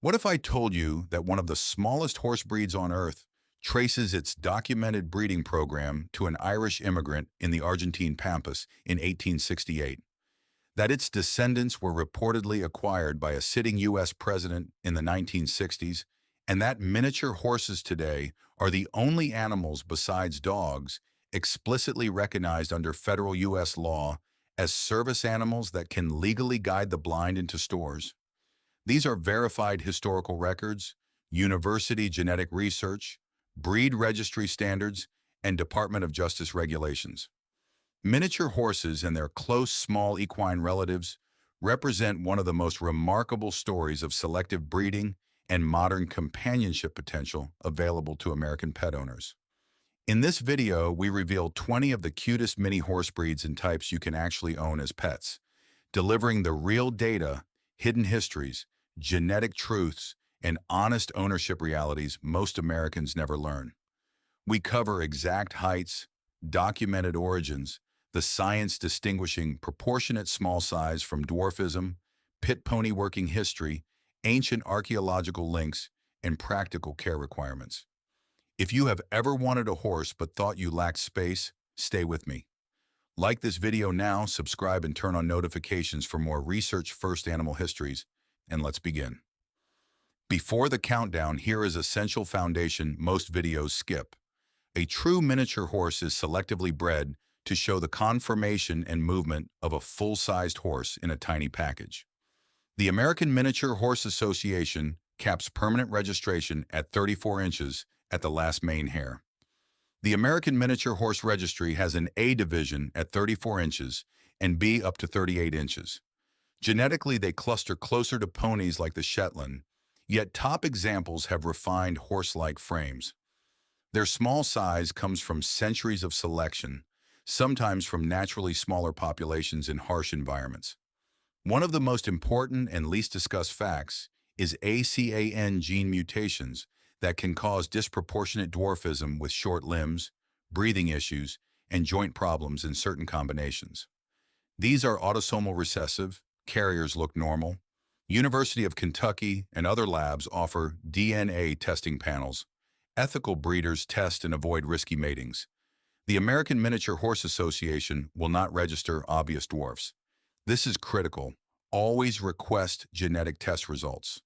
What if I told you that one of the smallest horse breeds on Earth traces its documented breeding program to an Irish immigrant in the Argentine Pampas in 1868? That its descendants were reportedly acquired by a sitting U.S. president in the 1960s, and that miniature horses today are the only animals besides dogs explicitly recognized under federal U.S. law as service animals that can legally guide the blind into stores. These are verified historical records, university genetic research, breed registry standards, and Department of Justice regulations. Miniature horses and their close small equine relatives represent one of the most remarkable stories of selective breeding and modern companionship potential available to American pet owners. In this video, we reveal 20 of the cutest mini horse breeds and types you can actually own as pets, delivering the real data, hidden histories, genetic truths, and honest ownership realities most Americans never learn. We cover exact heights, documented origins, the science distinguishing proportionate small size from dwarfism, pit pony working history, ancient archaeological links, and practical care requirements. If you have ever wanted a horse but thought you lacked space, stay with me. Like this video now, subscribe and turn on notifications for more research-first animal histories, and let's begin. Before the countdown, here is essential foundation most videos skip. A true miniature horse is selectively bred to show the conformation and movement of a full-sized horse in a tiny package. The American Miniature Horse Association caps permanent registration at 34 inches at the last mane hair. The American Miniature Horse Registry has an A division at 34 inches and B up to 38 inches. Genetically, they cluster closer to ponies like the Shetland, yet top examples have refined horse-like frames. Their small size comes from centuries of selection, sometimes from naturally smaller populations in harsh environments. One of the most important and least discussed facts is ACAN gene mutations that can cause disproportionate dwarfism with short limbs, breathing issues, and joint problems in certain combinations. These are autosomal recessive, carriers look normal. University of Kentucky and other labs offer DNA testing panels. Ethical breeders test and avoid risky matings. The American Miniature Horse Association will not register obvious dwarfs. This is critical. Always request genetic test results.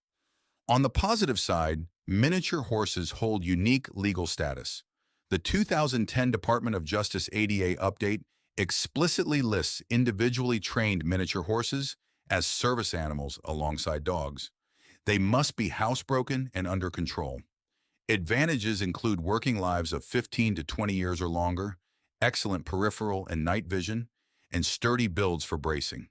On the positive side, miniature horses hold unique legal status. The 2010 Department of Justice ADA update explicitly lists individually trained miniature horses as service animals alongside dogs. They must be housebroken and under control. Advantages include working lives of 15 to 20 years or longer, excellent peripheral and night vision, and sturdy builds for bracing.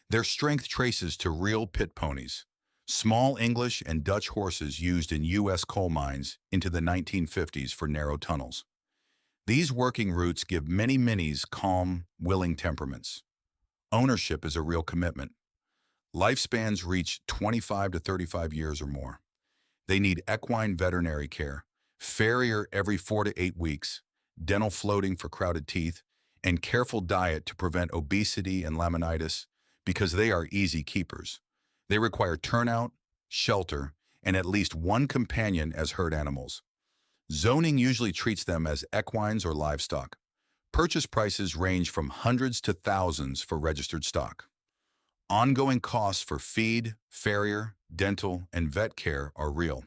Their strength traces to real pit ponies, small English and Dutch horses used in U.S. coal mines into the 1950s for narrow tunnels. These working routes give many minis calm, willing temperaments. Ownership is a real commitment. Lifespans reach 25 to 35 years or more. They need equine veterinary care, farrier every 4 to 8 weeks, dental floating for crowded teeth, and careful diet to prevent obesity and laminitis because they are easy keepers. They require turnout, shelter, and at least one companion as herd animals. Zoning usually treats them as equines or livestock. Purchase prices range from hundreds to thousands for registered stock. Ongoing costs for feed, farrier, dental, and vet care are real.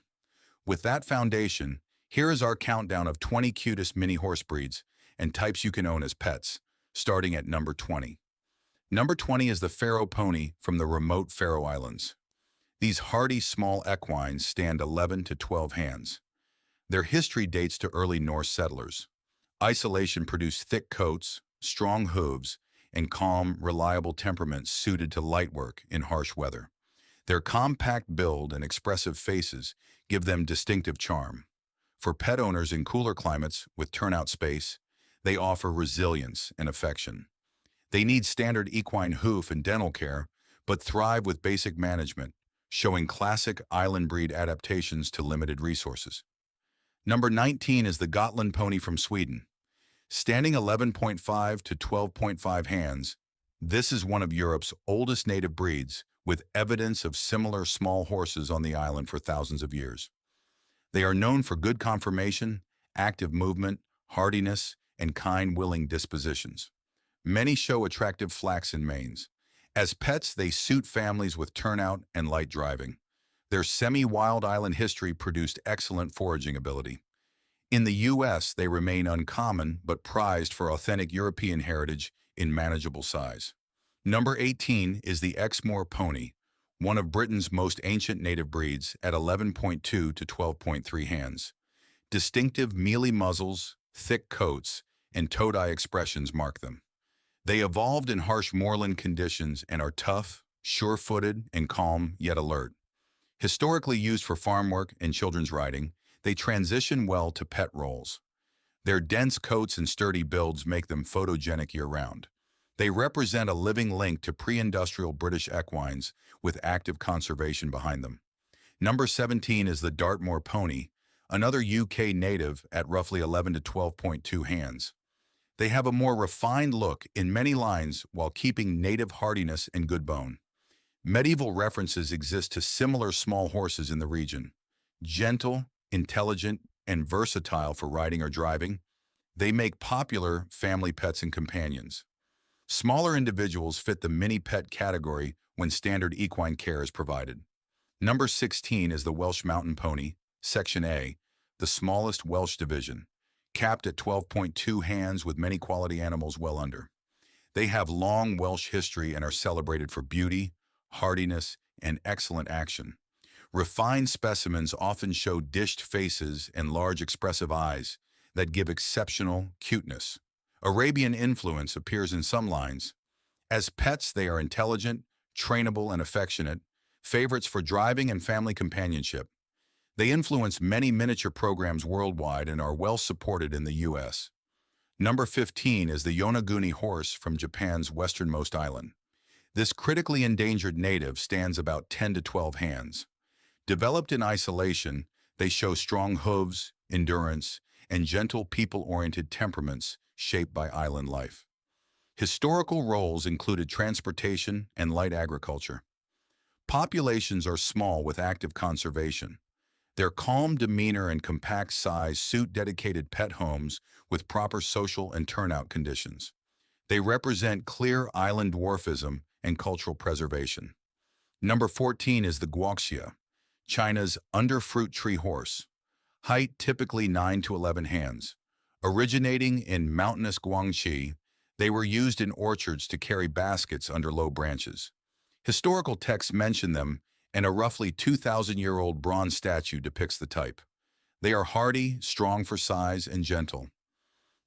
With that foundation, here is our countdown of 20 cutest mini horse breeds and types you can own as pets, starting at number 20. Number 20 is the Faroe pony from the remote Faroe Islands. These hardy small equines stand 11 to 12 hands. Their history dates to early Norse settlers. Isolation produced thick coats, strong hooves, and calm, reliable temperaments suited to light work in harsh weather. Their compact build and expressive faces give them distinctive charm. For pet owners in cooler climates with turnout space, they offer resilience and affection. They need standard equine hoof and dental care, but thrive with basic management, showing classic island breed adaptations to limited resources. Number 19 is the Gotland pony from Sweden. Standing 11.5 to 12.5 hands, this is one of Europe's oldest native breeds with evidence of similar small horses on the island for thousands of years. They are known for good conformation, active movement, hardiness, and kind, willing dispositions. Many show attractive flaxen manes. As pets, they suit families with turnout and light driving. Their semi-wild island history produced excellent foraging ability. In the U.S., they remain uncommon but prized for authentic European heritage in manageable size. Number 18 is the Exmoor pony, one of Britain's most ancient native breeds at 11.2 to 12.3 hands. Distinctive mealy muzzles, thick coats, and toe-eye expressions mark them. They evolved in harsh moorland conditions and are tough, sure-footed, and calm, yet alert. Historically used for farm work and children's riding, they transition well to pet roles. Their dense coats and sturdy builds make them photogenic year-round. They represent a living link to pre-industrial British equines with active conservation behind them. Number 17 is the Dartmoor pony, another UK native at roughly 11 to 12.2 hands. They have a more refined look in many lines while keeping native hardiness and good bone. Medieval references exist to similar small horses in the region. Gentle, intelligent, and versatile for riding or driving, they make popular family pets and companions. Smaller individuals fit the mini pet category when standard equine care is provided. Number 16 is the Welsh Mountain Pony, Section A, the smallest Welsh division, capped at 12.2 hands with many quality animals well under. They have long Welsh history and are celebrated for beauty, hardiness, and excellent action. Refined specimens often show dished faces and large expressive eyes that give exceptional cuteness. Arabian influence appears in some lines. As pets, they are intelligent, trainable, and affectionate, favorites for driving and family companionship. They influence many miniature programs worldwide and are well supported in the U.S. Number 15 is the Yonaguni Horse from Japan's westernmost island. This critically endangered native stands about 10 to 12 hands. Developed in isolation, they show strong hooves, endurance, and gentle people-oriented temperaments shaped by island life. Historical roles included transportation and light agriculture. Populations are small with active conservation. Their calm demeanor and compact size suit dedicated pet homes with proper social and turnout conditions. They represent clear island dwarfism and cultural preservation. Number 14 is the Guoxia, China's underfruit tree horse. Height typically 9 to 11 hands. Originating in mountainous Guangxi, they were used in orchards to carry baskets under low branches. Historical texts mention them, and a roughly 2,000-year-old bronze statue depicts the type. They are hardy, strong for size, and gentle.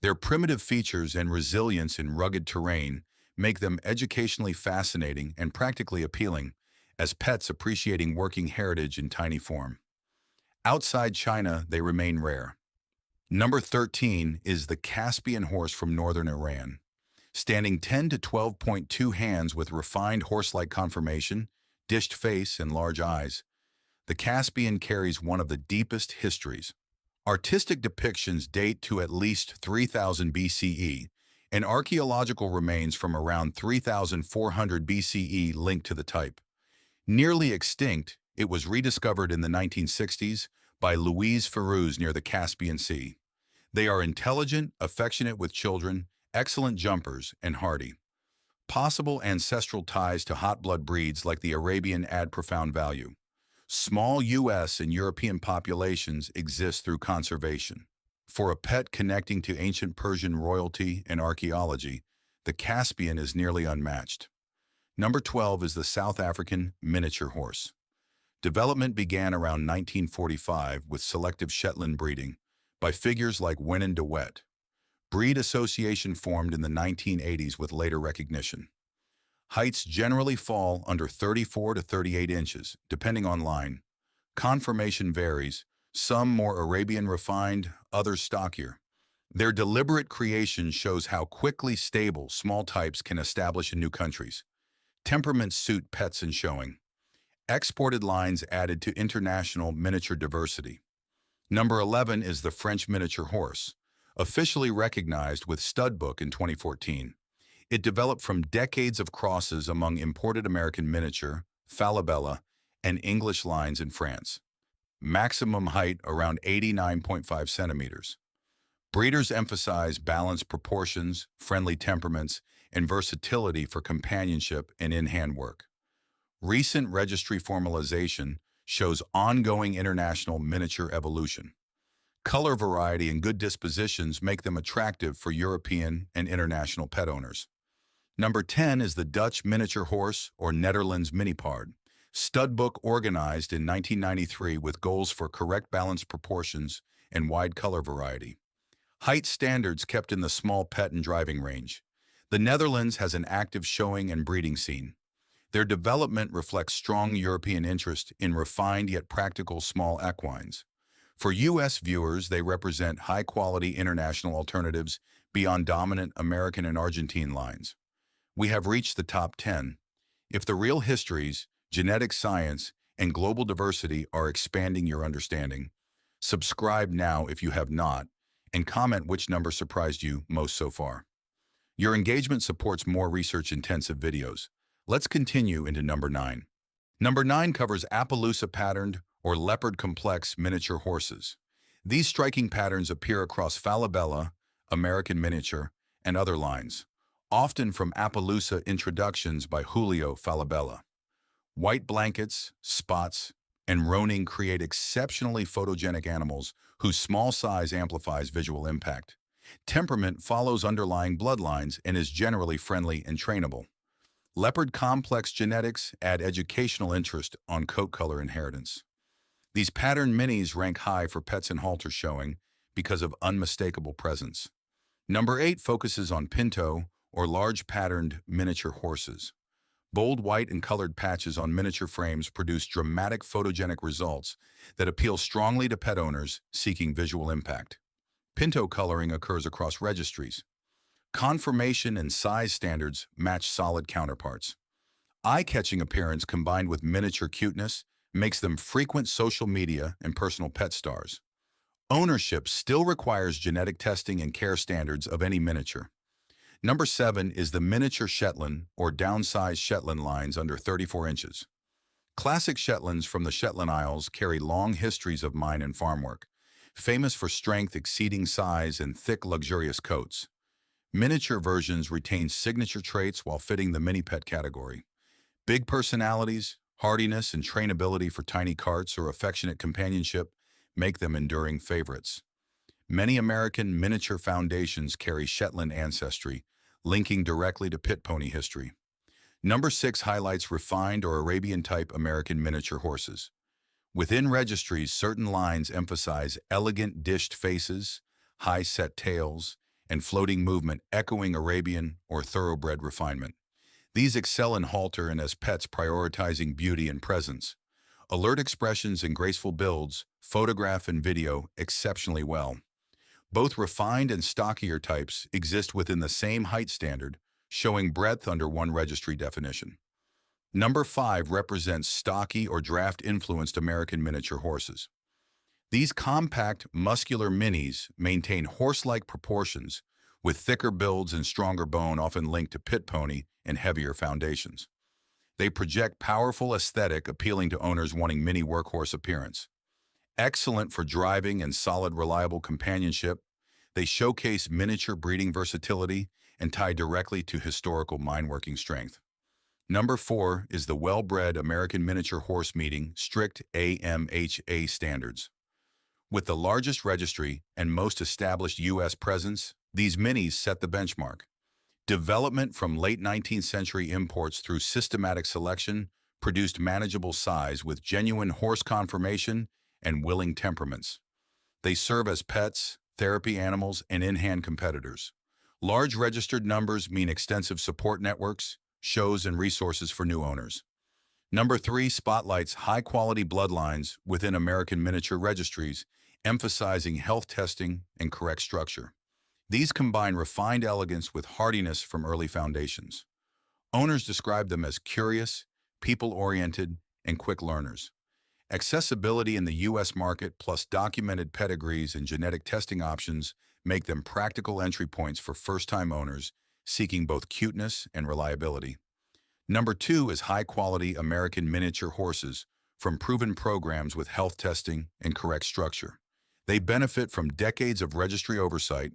Their primitive features and resilience in rugged terrain make them educationally fascinating and practically appealing, as pets appreciating working heritage in tiny form. Outside China, they remain rare. Number 13 is the Caspian horse from northern Iran. Standing 10 to 12.2 hands with refined horse-like conformation, dished face, and large eyes, the Caspian carries one of the deepest histories. Artistic depictions date to at least 3000 BCE, and archaeological remains from around 3400 BCE link to the type. Nearly extinct, it was rediscovered in the 1960s by Louise Ferruz near the Caspian Sea. They are intelligent, affectionate with children, excellent jumpers, and hardy. Possible ancestral ties to hot blood breeds like the Arabian add profound value. Small U.S. and European populations exist through conservation. For a pet connecting to ancient Persian royalty and archaeology, the Caspian is nearly unmatched. Number 12 is the South African miniature horse. Development began around 1945 with selective Shetland breeding by figures like Winnen de Wet. Breed association formed in the 1980s with later recognition. Heights generally fall under 34 to 38 inches, depending on line. Conformation varies, some more Arabian refined, others stockier. Their deliberate creation shows how quickly stable small types can establish in new countries. Temperaments suit pets and showing. Exported lines added to international miniature diversity. Number 11 is the French miniature horse, officially recognized with Stud Book in 2014. It developed from decades of crosses among imported American miniature, Falabella, and English lines in France. Maximum height around 89.5 centimeters. Breeders emphasize balanced proportions, friendly temperaments, and versatility for companionship and in-hand work. Recent registry formalization shows ongoing international miniature evolution. Color variety and good dispositions make them attractive for European and international pet owners. Number 10 is the Dutch miniature horse or Netherlands mini pard. Stud book organized in 1993 with goals for correct balanced proportions and wide color variety. Height standards kept in the small pet and driving range. The Netherlands has an active showing and breeding scene. Their development reflects strong European interest in refined yet practical small equines. For U.S. viewers, they represent high-quality international alternatives beyond dominant American and Argentine lines. We have reached the top 10. If the real histories, genetic science, and global diversity are expanding your understanding, subscribe now if you have not, and comment which number surprised you most so far. Your engagement supports more research-intensive videos. Let's continue into number 9. Number 9 covers Appaloosa patterned or leopard complex miniature horses. These striking patterns appear across Falabella, American Miniature, and other lines, often from Appaloosa introductions by Julio Falabella. White blankets, spots, and roning create exceptionally photogenic animals whose small size amplifies visual impact. Temperament follows underlying bloodlines and is generally friendly and trainable. Leopard complex genetics add educational interest on coat color inheritance. These patterned minis rank high for pets and halter showing because of unmistakable presence. Number 8 focuses on pinto, or large patterned miniature horses. Bold white and colored patches on miniature frames produce dramatic photogenic results that appeal strongly to pet owners seeking visual impact. Pinto coloring occurs across registries. Conformation and size standards match solid counterparts. Eye-catching appearance combined with miniature cuteness makes them frequent social media and personal pet stars. Ownership still requires genetic testing and care standards of any miniature. Number 7 is the miniature Shetland or downsized Shetland lines under 34 inches. Classic Shetlands from the Shetland Isles carry long histories of mine and farm work, famous for strength exceeding size and thick, luxurious coats. Miniature versions retain signature traits while fitting the mini-pet category. Big personalities, hardiness, and trainability for tiny carts or affectionate companionship make them enduring favorites. Many American miniature foundations carry Shetland ancestry, linking directly to pit pony history. Number 6 highlights refined or Arabian-type American miniature horses. Within registries, certain lines emphasize elegant dished faces, high-set tails, and floating movement echoing Arabian or thoroughbred refinement. These excel in halter and as pets, prioritizing beauty and presence. Alert expressions and graceful builds photograph and video exceptionally well. Both refined and stockier types exist within the same height standard, showing breadth under one registry definition. Number 5 represents stocky or draft-influenced American miniature horses. These compact, muscular minis maintain horse-like proportions, with thicker builds and stronger bone often linked to pit pony and heavier foundations. They project powerful aesthetic appealing to owners wanting mini workhorse appearance. Excellent for driving and solid, reliable companionship, they showcase miniature breeding versatility and tie directly to historical mine-working strength. Number 4 is the well-bred American miniature horse meeting strict AMHA standards. With the largest registry and most established U.S. presence, these minis set the benchmark. Development from late 19th century imports through systematic selection produced manageable size with genuine horse conformation and willing temperaments. They serve as pets, therapy animals, and in-hand competitors. Large registered numbers mean extensive support networks, shows, and resources for new owners. Number 3 spotlights high-quality bloodlines within American miniature registries, emphasizing health testing and correct structure. These combine refined elegance with hardiness from early foundations. Owners describe them as curious, people-oriented, and quick learners. Accessibility in the U.S. market plus documented pedigrees and genetic testing options make them practical entry points for first-time owners seeking both cuteness and reliability. Number 2 is high-quality American miniature horses from proven programs with health testing and correct structure. They benefit from decades of registry oversight,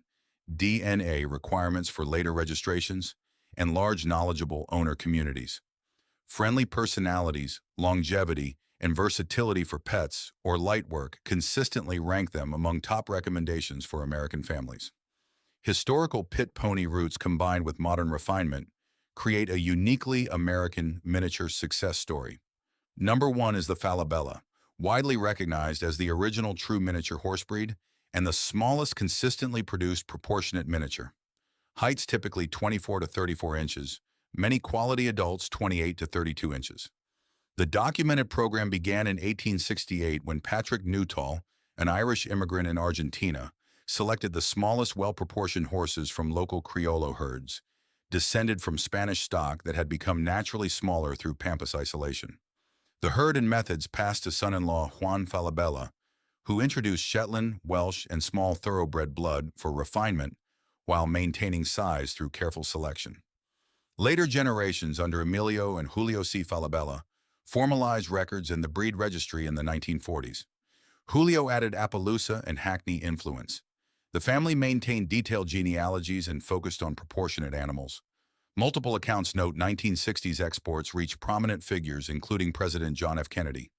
DNA requirements for later registrations, and large knowledgeable owner communities. Friendly personalities, longevity, and versatility for pets or light work consistently rank them among top recommendations for American families. Historical pit pony roots combined with modern refinement create a uniquely American miniature success story. Number 1 is the Falabella, widely recognized as the original true miniature horse breed and the smallest consistently produced proportionate miniature. Heights typically 24 to 34 inches, many quality adults 28 to 32 inches. The documented program began in 1868 when Patrick Newtall, an Irish immigrant in Argentina, selected the smallest well-proportioned horses from local Criollo herds, descended from Spanish stock that had become naturally smaller through pampas isolation. The herd and methods passed to son-in-law Juan Falabella, who introduced Shetland, Welsh, and small thoroughbred blood for refinement while maintaining size through careful selection. Later generations under Emilio and Julio C. Falabella formalized records in the breed registry in the 1940s. Julio added Appaloosa and Hackney influence. The family maintained detailed genealogies and focused on proportionate animals. Multiple accounts note 1960s exports reached prominent figures, including President John F. Kennedy.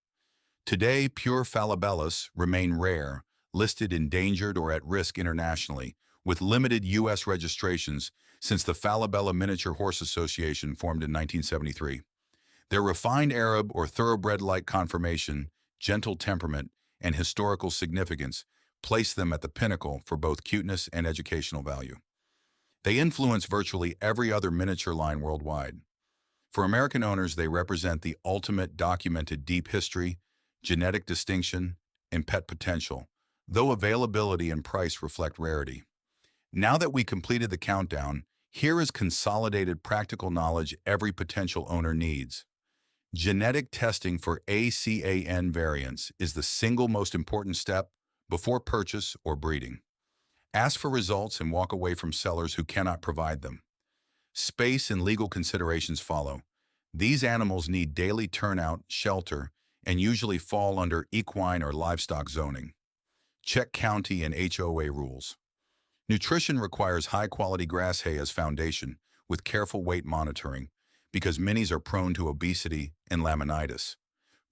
Today, pure Falabellas remain rare, listed endangered or at risk internationally, with limited U.S. registrations since the Falabella Miniature Horse Association formed in 1973. Their refined Arab or thoroughbred-like conformation, gentle temperament, and historical significance place them at the pinnacle for both cuteness and educational value. They influence virtually every other miniature line worldwide. For American owners, they represent the ultimate documented deep history, genetic distinction, and pet potential, though availability and price reflect rarity. Now that we completed the countdown, here is consolidated practical knowledge every potential owner needs. Genetic testing for ACAN variants is the single most important step before purchase or breeding. Ask for results and walk away from sellers who cannot provide them. Space and legal considerations follow. These animals need daily turnout, shelter, and usually fall under equine or livestock zoning. Check county and HOA rules. Nutrition requires high-quality grass hay as foundation, with careful weight monitoring, because minis are prone to obesity and laminitis.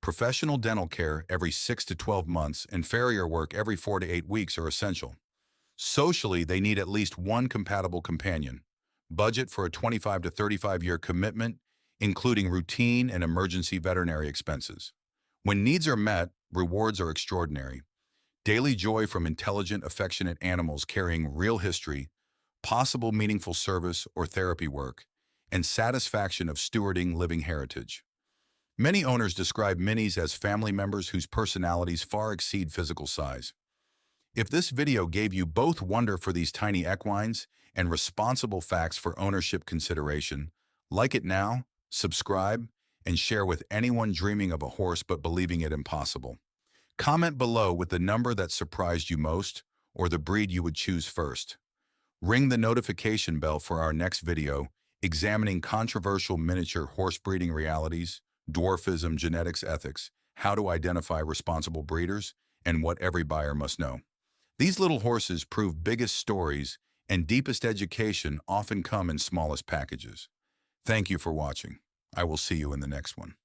Professional dental care every 6 to 12 months and farrier work every 4 to 8 weeks are essential. Socially, they need at least one compatible companion. Budget for a 25 to 35-year commitment, including routine and emergency veterinary expenses. When needs are met, rewards are extraordinary. Daily joy from intelligent, affectionate animals carrying real history, possible meaningful service or therapy work, and satisfaction of stewarding living heritage. Many owners describe minis as family members whose personalities far exceed physical size. If this video gave you both wonder for these tiny equines and responsible facts for ownership consideration, like it now, subscribe, and share with anyone dreaming of a horse but believing it impossible. Comment below with the number that surprised you most or the breed you would choose first. Ring the notification bell for our next video examining controversial miniature horse breeding realities, dwarfism, genetics, ethics, how to identify responsible breeders, and what every buyer must know. These little horses prove biggest stories and deepest education often come in smallest packages. Thank you for watching. I will see you in the next one.